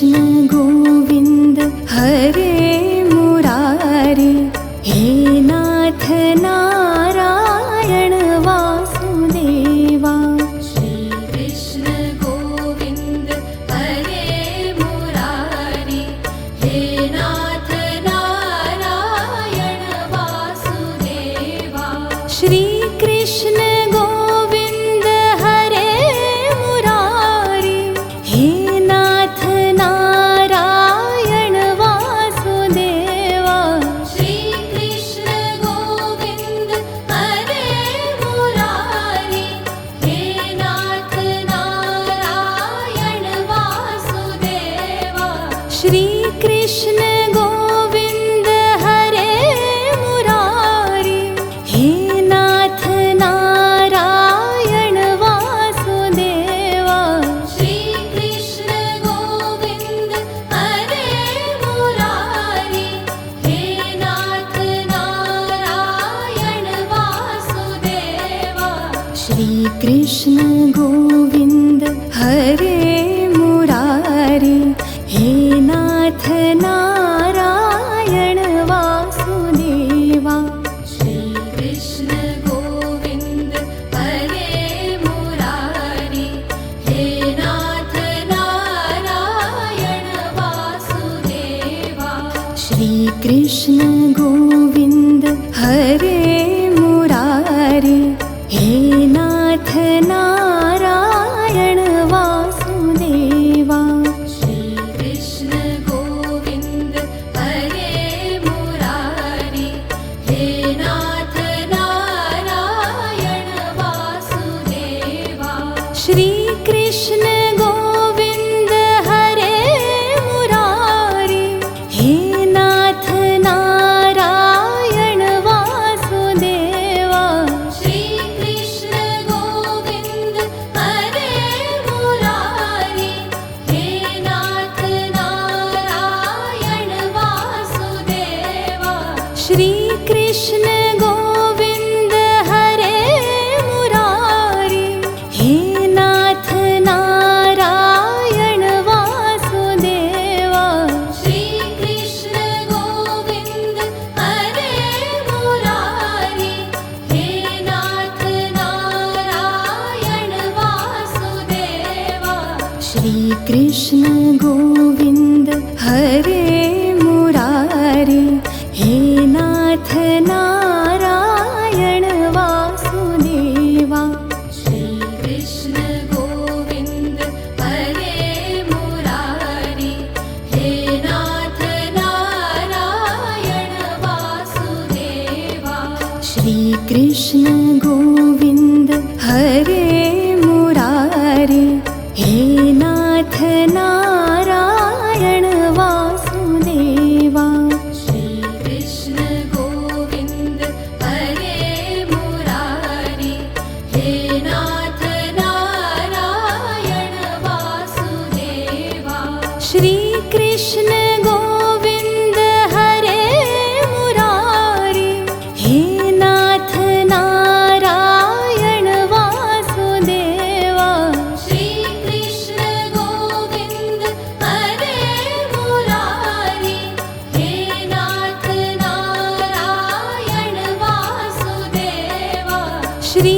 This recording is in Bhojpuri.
कृष्ण गोविंद हरे मुरारी, हे नाथ नारायण वासुदेवा। श्री कृष्ण गोविंद हरे मुरारी, हे नाथ नारायण वासुदेवा। श्री कृष्ण गोविंद हरे मुरारी, हे नाथ नारायण वासुदेवा। श्री कृष्ण गोविंद हरे मुरारी, हे नाथ नारायण वासुदेवा। श्री कृष्ण गोविंद हरे मुरारी, हे नाथ नारायण वासुदेवा। श्री कृष्ण गोविंद हरे मुरारी, हे नाथ नारायण वासुदेवा। श्री कृष्ण गोविंद हरे मुरारी, हे नाथ नारायण वासुदेवा। श्री कृष्ण गोविंद हरे मुरारी, हे नाथ नारायण वासुदेवा। श्री कृष्ण गोविंद हरे मुरारी, हे नाथ नारायण वासुदेवा। श्री कृष्ण गोविंद हरे मुरारी, हे नाथ नारायण वासुदेवा। श्री कृष्ण गोविंद हरे मुरारी, हे नाथ नारायण वासुदेवा। श्री कृष्ण गोविंद हरे मुरारी, हे नाथ नारायण वासुदेवा। श्री कृष्ण गोविंद हरे मुरारी, हे नाथ नारायण वासुदेवा। श्री कृष्ण गोविंद हरे मुरारी, हे नाथ नारायण वासुदेवा। श्री कृष्ण गोविंद हरे मुरारी, हे नाथ नारायण वासुदेवा। श्री कृष्ण गोविंद हरे मुरारी, हे नाथ नारायण वासुदेवा। श्री कृष्ण गोविंद हरे मुरारी, हे नाथ नारायण वासुदेवा। श्री कृष्ण गोविंद हरे मुरारी, हे नाथ नारायण वासुदेवा। श्री कृष्ण गोविंद हरे मुरारी, हे नाथ नारायण वासुदेवा। श्री कृष्ण गोविंद हरे मुरारी, हे नाथ नारायण वासुदेवा। श्री